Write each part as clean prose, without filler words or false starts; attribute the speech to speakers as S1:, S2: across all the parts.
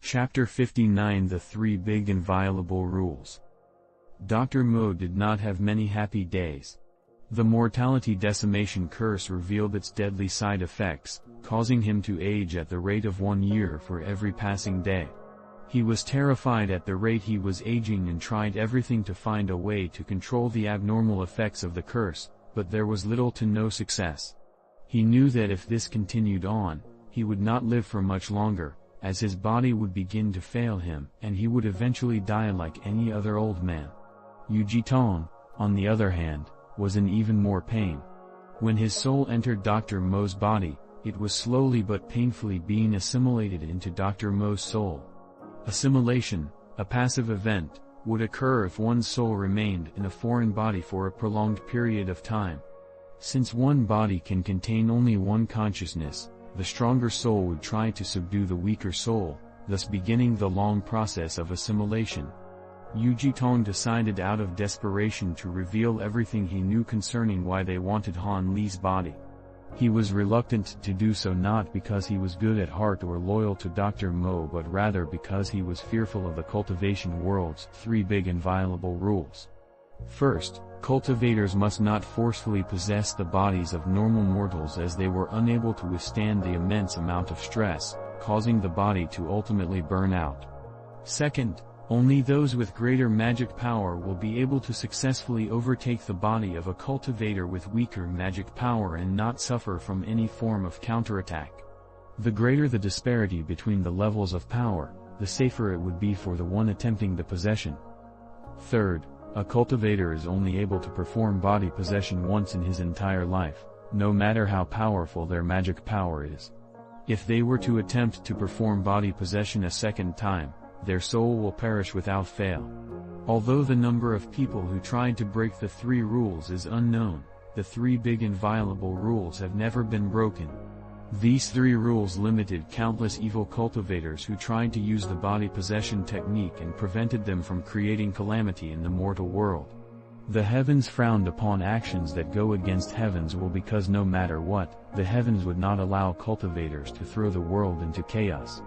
S1: Chapter 59 The Three Big Inviolable Rules. Dr. Mo did not have many happy days. The mortality decimation curse revealed its deadly side effects, causing him to age at the rate of 1 year for every passing day. He was terrified at the rate he was aging and tried everything to find a way to control the abnormal effects of the curse, but there was little to no success. He knew that if this continued on, he would not live for much longer, as his body would begin to fail him and he would eventually die like any other old man. Yu Jitong, on the other hand, was in even more pain. When his soul entered Dr. Mo's body, it was slowly but painfully being assimilated into Dr. Mo's soul. Assimilation, a passive event, would occur if one's soul remained in a foreign body for a prolonged period of time. Since one body can contain only one consciousness, the stronger soul would try to subdue the weaker soul, thus beginning the long process of assimilation. Yu Jitong decided out of desperation to reveal everything he knew concerning why they wanted Han Li's body. He was reluctant to do so not because he was good at heart or loyal to Dr. Mo but rather because he was fearful of the cultivation world's three big inviolable rules. First, cultivators must not forcefully possess the bodies of normal mortals as they were unable to withstand the immense amount of stress, causing the body to ultimately burn out. Second, only those with greater magic power will be able to successfully overtake the body of a cultivator with weaker magic power and not suffer from any form of counterattack. The greater the disparity between the levels of power, the safer it would be for the one attempting the possession. Third, a cultivator is only able to perform body possession once in his entire life, no matter how powerful their magic power is. If they were to attempt to perform body possession a second time, their soul will perish without fail. Although the number of people who tried to break the three rules is unknown, the three big inviolable rules have never been broken. These three rules limited countless evil cultivators who tried to use the body possession technique and prevented them from creating calamity in the mortal world. The heavens frowned upon actions that go against heavens will because no matter what, the heavens would not allow cultivators to throw the world into chaos.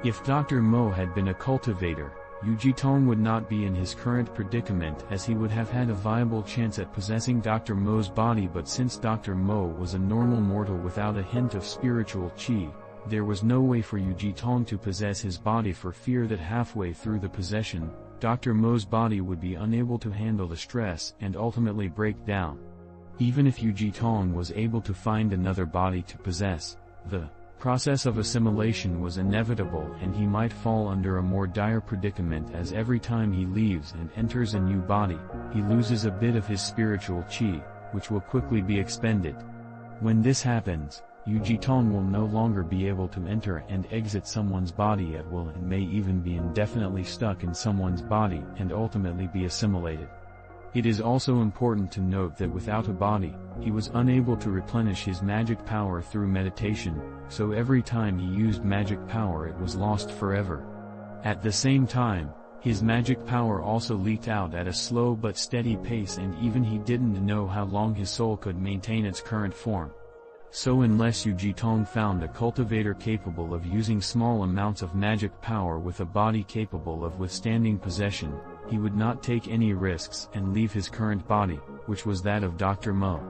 S1: If Dr. Mo had been a cultivator, Yu Jitong would not be in his current predicament as he would have had a viable chance at possessing Dr. Mo's body, but since Dr. Mo was a normal mortal without a hint of spiritual qi, there was no way for Yu Jitong to possess his body for fear that halfway through the possession, Dr. Mo's body would be unable to handle the stress and ultimately break down. Even if Yu Jitong was able to find another body to possess, the process of assimilation was inevitable and he might fall under a more dire predicament as every time he leaves and enters a new body, he loses a bit of his spiritual qi, which will quickly be expended. When this happens, Yu Jitong will no longer be able to enter and exit someone's body at will and may even be indefinitely stuck in someone's body and ultimately be assimilated. It is also important to note that without a body, he was unable to replenish his magic power through meditation, so every time he used magic power it was lost forever. At the same time, his magic power also leaked out at a slow but steady pace and even he didn't know how long his soul could maintain its current form. So unless Yu Jitong found a cultivator capable of using small amounts of magic power with a body capable of withstanding possession, he would not take any risks and leave his current body, which was that of Dr. Mo.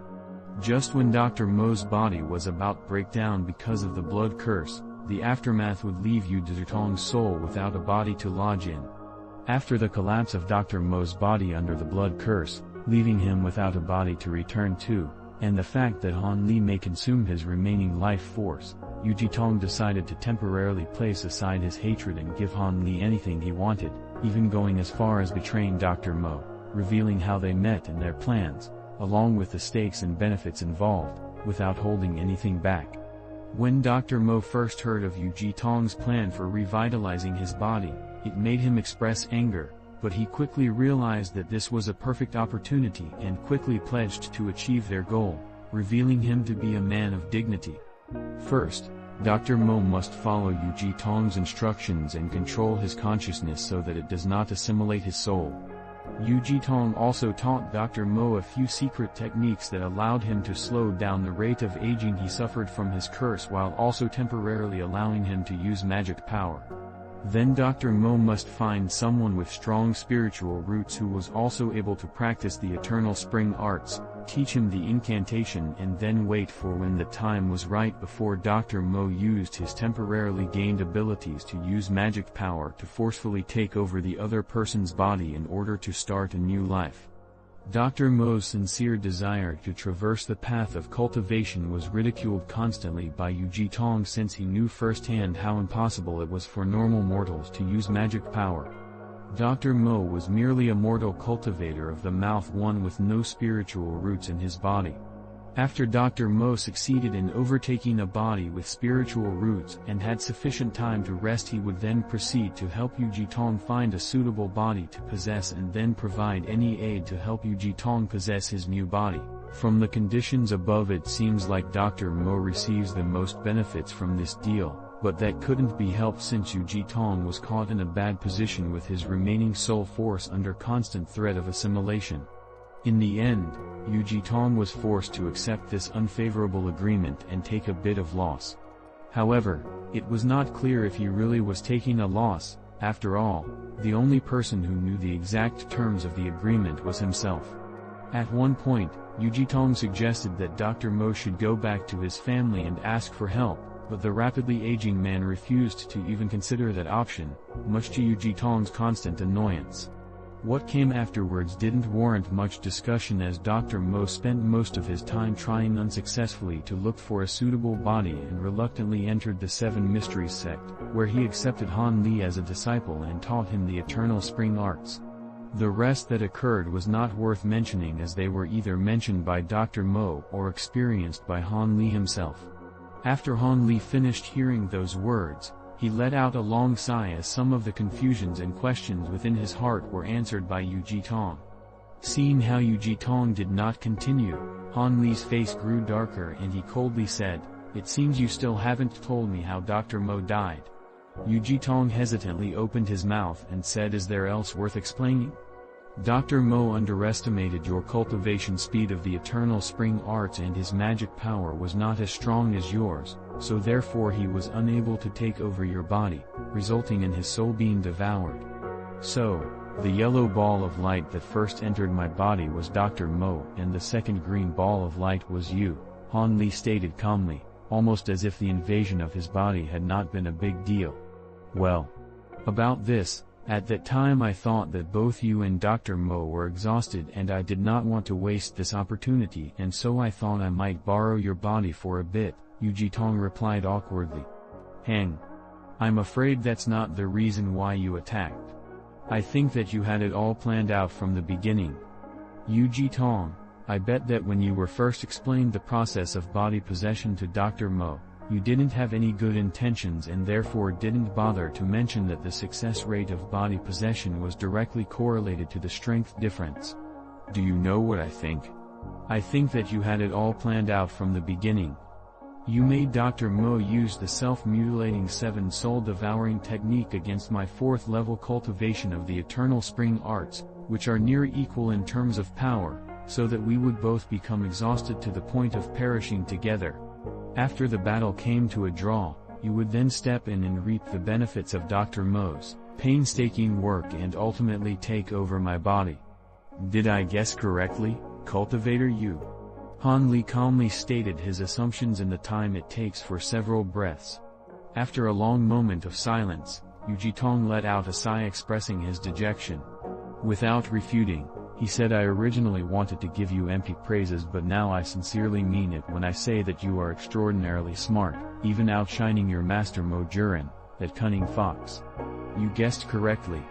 S1: Just when Dr. Mo's body was about to break down because of the blood curse, the aftermath would leave Yu Jitong's soul without a body to lodge in. After the collapse of Dr. Mo's body under the blood curse, leaving him without a body to return to, and the fact that Han Li may consume his remaining life force, Yu Jitong decided to temporarily place aside his hatred and give Han Li anything he wanted, even going as far as betraying Dr. Mo, revealing how they met and their plans, along with the stakes and benefits involved, without holding anything back. When Dr. Mo first heard of Yu Jitong's plan for revitalizing his body, it made him express anger, but he quickly realized that this was a perfect opportunity and quickly pledged to achieve their goal, revealing him to be a man of dignity. First, Dr. Mo must follow Yu Jitong's instructions and control his consciousness so that it does not assimilate his soul. Yu Jitong also taught Dr. Mo a few secret techniques that allowed him to slow down the rate of aging he suffered from his curse while also temporarily allowing him to use magic power. Then Dr. Mo must find someone with strong spiritual roots who was also able to practice the eternal spring arts, teach him the incantation, and then wait for when the time was right before Dr. Mo used his temporarily gained abilities to use magic power to forcefully take over the other person's body in order to start a new life. Dr. Mo's sincere desire to traverse the path of cultivation was ridiculed constantly by Yu Jitong, since he knew firsthand how impossible it was for normal mortals to use magic power. Dr. Mo was merely a mortal cultivator of the mouth, one with no spiritual roots in his body. After Dr. Mo succeeded in overtaking a body with spiritual roots and had sufficient time to rest, he would then proceed to help Yu Jitong find a suitable body to possess and then provide any aid to help Yu Jitong possess his new body. From the conditions above, it seems like Dr. Mo receives the most benefits from this deal, but that couldn't be helped since Yu Jitong was caught in a bad position with his remaining soul force under constant threat of assimilation. In the end, Yu Jitong was forced to accept this unfavorable agreement and take a bit of loss. However, it was not clear if he really was taking a loss. After all, the only person who knew the exact terms of the agreement was himself. At one point, Yu Jitong suggested that Dr. Mo should go back to his family and ask for help, but the rapidly aging man refused to even consider that option, much to Yu Jitong's constant annoyance. What came afterwards didn't warrant much discussion, as Dr. Mo spent most of his time trying unsuccessfully to look for a suitable body and reluctantly entered the Seven Mysteries sect, where he accepted Han Li as a disciple and taught him the eternal spring arts. The rest that occurred was not worth mentioning, as they were either mentioned by Dr. Mo or experienced by Han Li himself. After Han Li finished hearing those words, he let out a long sigh as some of the confusions and questions within his heart were answered by Yu Jitong. Seeing how Yu Jitong did not continue, Han Li's face grew darker and he coldly said, "It seems you still haven't told me how Dr. Mo died." Yu Jitong hesitantly opened his mouth and said, "Is there else worth explaining? Dr. Mo underestimated your cultivation speed of the eternal spring arts, and his magic power was not as strong as yours, so therefore he was unable to take over your body, resulting in his soul being devoured. So, the yellow ball of light that first entered my body was Dr. Mo, and the second green ball of light was you," Han Li stated calmly, almost as if the invasion of his body had not been a big deal. "Well, about this, at that time I thought that both you and Dr. Mo were exhausted and I did not want to waste this opportunity, and so I thought I might borrow your body for a bit," Yu Jitong replied awkwardly. "Hang. I'm afraid that's not the reason why you attacked. I think that you had it all planned out from the beginning. Yu Jitong, I bet that when you were first explained the process of body possession to Dr. Mo, you didn't have any good intentions and therefore didn't bother to mention that the success rate of body possession was directly correlated to the strength difference. Do you know what I think? I think that you had it all planned out from the beginning. You made Dr. Mo use the self-mutilating 7 soul-devouring technique against my 4th level cultivation of the eternal spring arts, which are near equal in terms of power, so that we would both become exhausted to the point of perishing together. After the battle came to a draw, you would then step in and reap the benefits of Dr. Mo's painstaking work and ultimately take over my body. Did I guess correctly, Cultivator Yu?" Han Li calmly stated his assumptions in the time it takes for several breaths. After a long moment of silence, Yu Jitong let out a sigh expressing his dejection. Without refuting, he said, "I originally wanted to give you empty praises, but now I sincerely mean it when I say that you are extraordinarily smart, even outshining your master Mo Jurin, that cunning fox. You guessed correctly.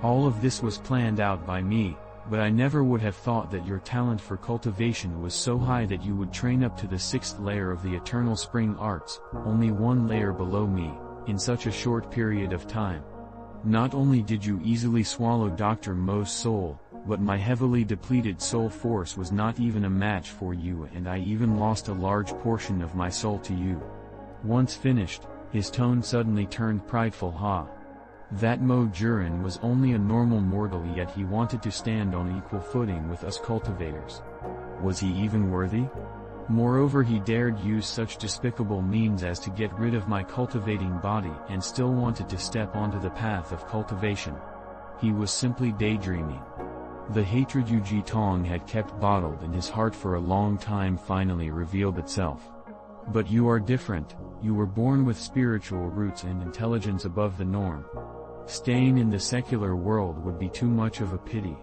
S1: All of this was planned out by me, but I never would have thought that your talent for cultivation was so high that you would train up to the 6th layer of the eternal spring arts, only 1 layer below me, in such a short period of time. Not only did you easily swallow Dr. Mo's soul, but my heavily depleted soul force was not even a match for you, and I even lost a large portion of my soul to you." Once finished, his tone suddenly turned prideful. That Mo Jurin was only a normal mortal, yet he wanted to stand on equal footing with us cultivators. Was he even worthy? Moreover, he dared use such despicable means as to get rid of my cultivating body and still wanted to step onto the path of cultivation. He was simply daydreaming. The hatred Yu Jitong had kept bottled in his heart for a long time finally revealed itself. But you are different, you were born with spiritual roots and intelligence above the norm. Staying in the secular world would be too much of a pity.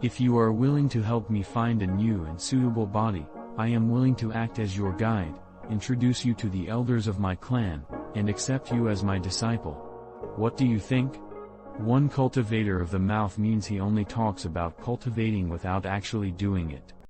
S1: If you are willing to help me find a new and suitable body, I am willing to act as your guide, introduce you to the elders of my clan, and accept you as my disciple. What do you think? One cultivator of the mouth means he only talks about cultivating without actually doing it.